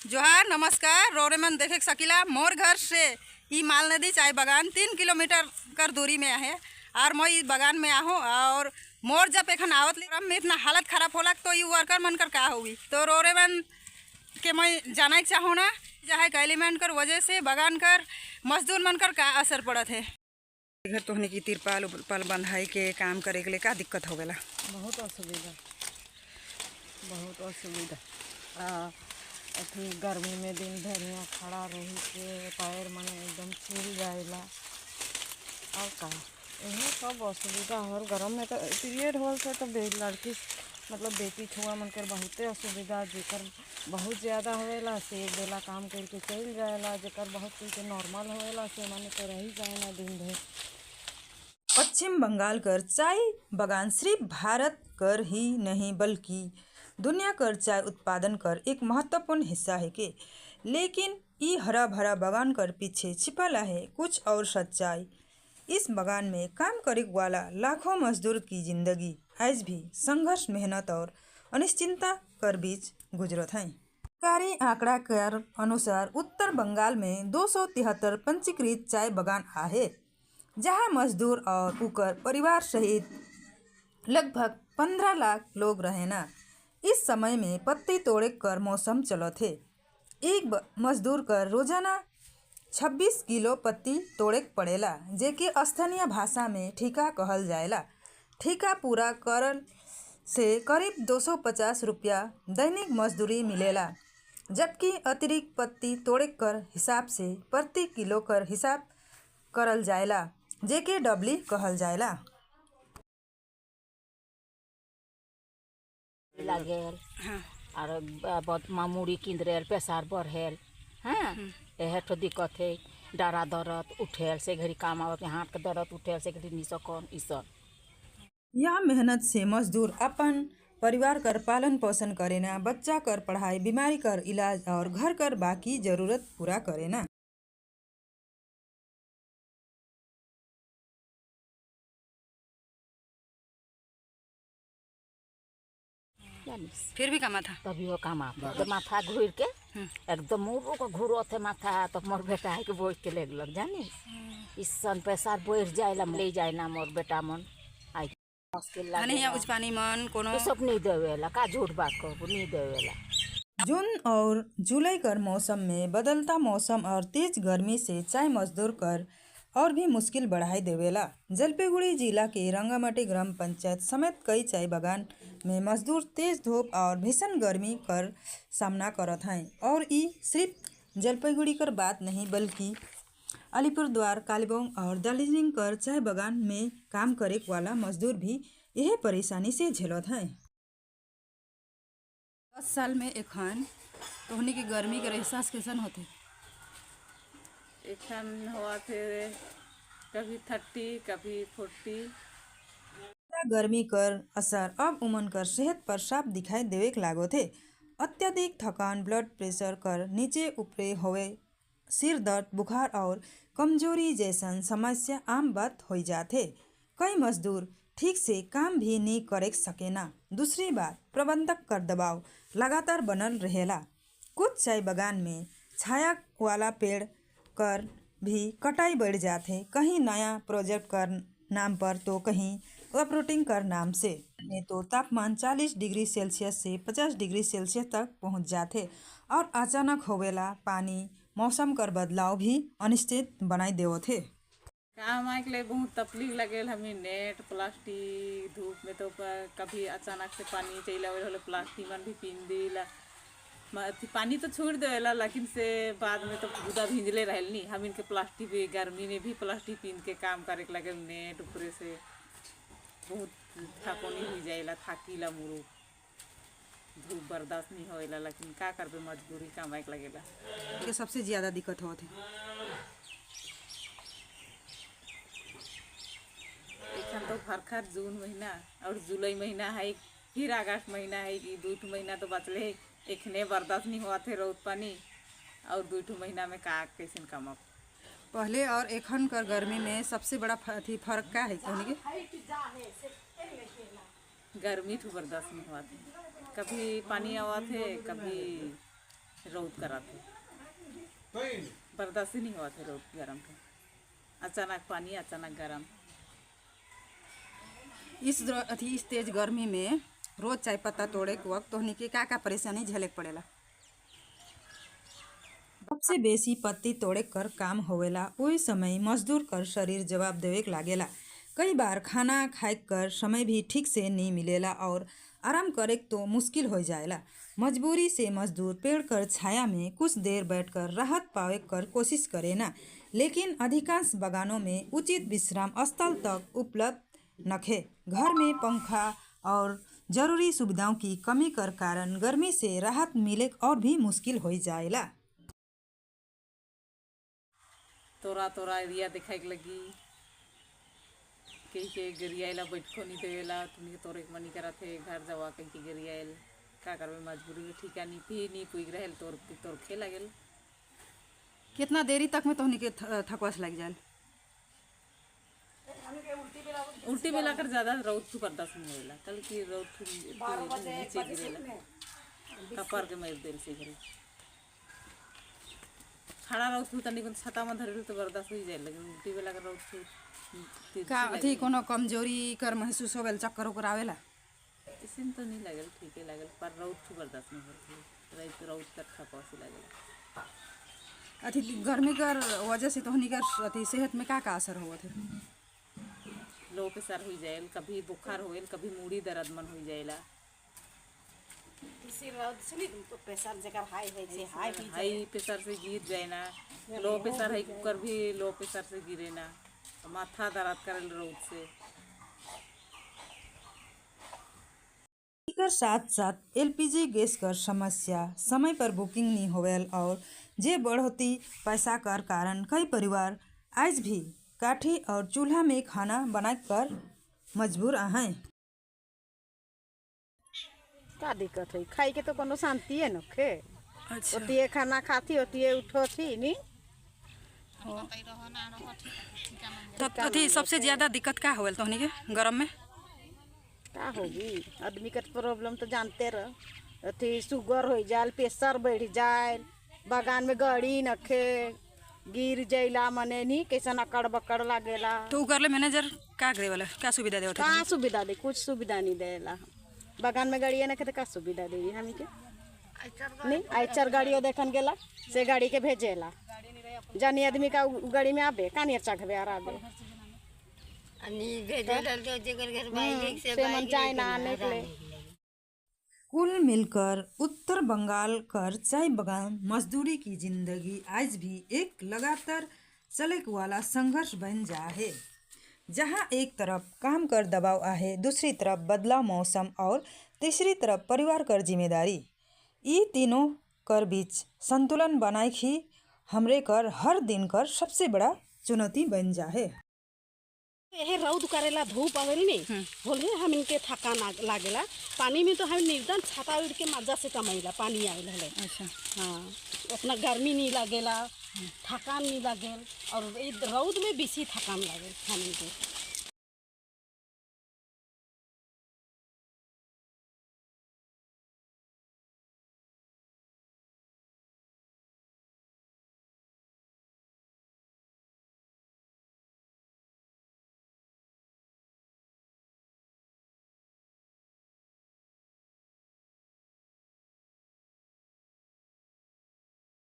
जोहार नमस्कार रोरे मन देखे सकीला मोर घर से ई माल नदी चाय बागान 3 किलोमीटर कर दूरी में है। और मैं इस बागान में आहूँ और मोर जब एखन आवत में इतना हालत खराब होला तो ये वर्कर मन कर का हुई तो रोरे मन के मैं जाना चाहूँ ना जहाँ एलिमेंट कर वजह से बागान कर मजदूर मन कर का असर पड़त है। घर तो होने की तिरपाल उरपाल बंधाई के काम करे के लिए का दिक्कत हो गया? बहुत असुविधा अथी गर्मी में दिन भर यहाँ खड़ा रही के पैर मन एकदम छिल जाएला और का यही सब असुविधा हो। गरम में तो पीरियड होल से तो लड़की मतलब बेटी छुआ मन कर बहुते असुविधा जेकर बहुत ज़्यादा होएला से एक बेला काम करके चल जाएला, जेकर बहुत कुछ नॉर्मल होएला से मन तो रही जाएला दिन भर। पश्चिम बंगाल कर चाय बागान सिर्फ भारत कर ही नहीं बल्कि दुनिया कर चाय उत्पादन कर एक महत्वपूर्ण हिस्सा है के लेकिन ये हरा भरा बागान कर पीछे छिपा है कुछ और सच्चाई। इस बागान में काम करे वाला लाखों मजदूर की जिंदगी आज भी संघर्ष मेहनत और अनिश्चितता कर बीच गुजरत है। सरकारी आंकड़ा के अनुसार उत्तर बंगाल में 273 पंजीकृत चाय बागान आहे जहां मजदूर और उकर परिवार सहित लगभग 15 लाख लोग रहेना। इस समय में पत्ती तोड़े कर मौसम चलो थे। एक मजदूर कर रोजाना 26 किलो पत्ती तोड़े पड़ेला जेके स्थानीय भाषा में ठीका कहल जाएला। ठीका पूरा करल से करीब 250 रुपया दैनिक मजदूरी मिलेला, जबकि अतिरिक्त पत्ती तोड़े कर हिसाब से प्रति किलो कर हिसाब करल जाएला जेके डबली कहल जाएला। लागेल और बहुत मामूरी किंद्रेल प्रेसार बढ़ेल। हाँ यह तो दिक्कत है। डरा दर्द उठेल से घड़ी काम आवत हाथ के दर्द उठेल से घड़ी निसकन ईसन। यह मेहनत से मजदूर अपन परिवार कर पालन पोषण करेना, बच्चा कर पढ़ाई, बीमारी कर इलाज और घर कर बाकी जरूरत पूरा करेना। फिर भी कमा था तभी वो काम आता तो माथा घूर के एकदम मुर्रो को घूरो थे माथा तो मोर बेटा है के बोझ के ले लग जानी इस सन पैसा बढ़ जाएला ले जाए ना मोर बेटा मन आई मुश्किल लागे नहीं उच पानी मन कोनो सब नहीं देवेला का झूठ बात को नहीं देवेला। जून और जुलाई कर मौसम में बदलता मौसम और तेज गर्मी से चाय मजदूर कर और भी मुश्किल बढ़ाई देवेला। जलपाईगुड़ी जिला के रंगामाटी ग्राम पंचायत समेत कई चाय बागान में मजदूर तेज धूप और भीषण गर्मी कर सामना करत हैं। और ये सिर्फ जलपाईगुड़ी कर बात नहीं बल्कि अलीपुरद्वार, कालीबंग और दार्जिलिंग कर चाय बागान में काम करे वाला मजदूर भी यह परेशानी से झेलत हैं। 10 साल में एखन तोहनी की गर्मी के एहसास कैसन होते? एखन हुआ थे कभी 30 कभी 40। गर्मी कर असर अब उमन कर सेहत पर साफ दिखाई देवे लागो थे। अत्यधिक थकान, ब्लड प्रेशर कर नीचे ऊपरे होवे, सिर दर्द, बुखार और कमजोरी जैसन समस्या आम बात हो जाते। कई मजदूर ठीक से काम भी नहीं करे सकेना। दूसरी बात प्रबंधक कर दबाव लगातार बनल रहेला। कुछ चाय बागान में छाया वाला पेड़ कर भी कटाई बढ़ जाते, कहीं नया प्रोजेक्ट कर नाम पर तो कहीं अपरूटिंग कर नाम से। में तो तापमान 40 डिग्री सेल्सियस से 50 डिग्री सेल्सियस तक पहुंच जाते और अचानक होवेला पानी मौसम कर बदलाव भी अनिश्चित बनाई देव थे। काम के लिए बहुत तकलीफ लगे हमें नेट प्लास्टिक धूप में तो कभी अचानक से पानी चाहिए प्लास्टिक मन भी पीन दिला पानी तो छोड़ देवेला लेकिन से बाद में तो पूरा भिंजले रहल नहीं हम इनके प्लास्टिक भी गर्मी में भी प्लास्टिक पीन के काम करे के लगे नेट ऊपरे से बहुत थकोनी हो जाएला थाकीला मुरु धूप बर्दाश्त नहीं होएला लेकिन का करबे मजबूरी कमाए के लगेला। ये सबसे ज़्यादा दिक्कत होती एखन तो फरखर जून महीना और जुलाई महीना है फिर अगस्त महीना है कि 2 महीना तो बचले है। एखने बर्दाश्त नहीं हुआ थे रौद पानी और 2 महीना में का कैसे कमब। पहले और एखन कर गर्मी में सबसे बड़ा फर्क क्या है? गर्मी तो बर्दाश्त नहीं हुआ थे, कभी पानी आवा थे कभी रौद करा थे, बर्दाश्त ही नहीं हुआ थे रौद गरम के। अचानक पानी अचानक गरम। इस तेज गर्मी में रोज चाय पत्ता तोड़े के वक्त तोहनी के का परेशानी झेले के पड़ेला? सबसे बेसी पत्ती तोड़े कर काम होवेला ओही समय मजदूर कर शरीर जवाब देवे के लागेला। कई बार खाना खाए कर समय भी ठीक से नहीं मिलेला और आराम करे तो मुश्किल हो जाएला। मजबूरी से मजदूर पेड़ कर छाया में कुछ देर बैठकर राहत पावे कर कोशिश करे ना, लेकिन अधिकांश बागानों में उचित विश्राम स्थल तक उपलब्ध नखे। घर में पंखा और जरूरी सुविधाओं की कमी कर कारण गर्मी से राहत मिले और भी मुश्किल हो जाएला। तोरा तोरा एरिया दिखाई लगी, कहीं के गरियाला बैठको नहीं देवेला, तुमने तोरे के मनी करा थे घर जावा कहीं के गरियाल का करबे, मजबूरी में ठीका नहीं पी नहीं पुग रहल तोर खेला गेल। कितना देरी तक में तोहनी के थकवास लग जाए? उल्टी बेला कर ज्यादा रौद तू बर्दाश्त नहीं होला, कल की रौद नीचे गिरेला कपर के मार देल से घरे खड़ा रौद तू तनी छाता में धरेल तो बर्दाश्त हो जाए, लेकिन उल्टी बेला कर रौद तू का अथी कोनो कमजोरी कर महसूस होवेल, चक्कर उकर आवेला? इसी तो नहीं लगल, ठीक है लगल, पर रौद तू बर्दाश्त नहीं होती, रौद कर खपासी लगल। अथी गर्मी कर वजह से तोहनी कर अथी सेहत में का असर होवत है? लो प्रेशर हो जाए, कभी बुखार होएल, कभी मूड़ी दर्द मन हो जाएला। हाई प्रेशर से गिर जाए ना, लो प्रेशर है कुकर भी लो प्रेशर से गिरे ना, तो माथा दर्द करे रौद से। एकर साथ साथ एलपीजी गैस कर समस्या, समय पर बुकिंग नहीं होवेल और जे बढ़ोती पैसा कर कारण कई परिवार आज भी काठी और चूल्हा में खाना बना कर मजबूर हैं। का दिक्कत है? खाई के तो कोनो शांति है नखे। अच्छा। ओतिए खाना खाती ओतिए उठो थी नी। तो अथी सबसे ज्यादा दिक्कत का होवेल तोहनी के गरम में? का होगी आदमी के प्रॉब्लम तो जानते रह, अथी शुगर हो जाए, प्रेशर बढ़ जाए, बागान में गड़ी नखे गिर जाइला मने नी कैसन अकड़ बकड़ लागेला। तो कर ले मैनेजर का करे वाला का सुविधा दे? का सुविधा दे? कुछ सुविधा नहीं देला। बागान में गाड़ी नखे तो का सुविधा देगी हमी के? नहीं आइचर गाड़ियों देखन गेला से गाड़ी के भेजेला, जानी आदमी का गाड़ी में आबे का नहीं चढ़बे आर आबे कुल मिलकर उत्तर बंगाल कर चाय बगान मजदूरी की जिंदगी आज भी एक लगातार चले वाला संघर्ष बन जा है, जहां एक तरफ काम कर दबाव आहे, दूसरी तरफ बदलाव मौसम और तीसरी तरफ परिवार कर जिम्मेदारी। ये तीनों कर बीच संतुलन बनाए ही हमरे कर हर दिन कर सबसे बड़ा चुनौती बन जा है। यह रौद करेला धूप आवेल नहीं बोले हम इनके थकान लागेला, पानी में तो हम निर्धन छाता उड़ के मजा से कमाईला पानी आवेल है। अच्छा। हाँ अपना गर्मी नहीं लागेला, थकान नहीं लागेल, और रौद में बेसी थकान लागेल हम इनके।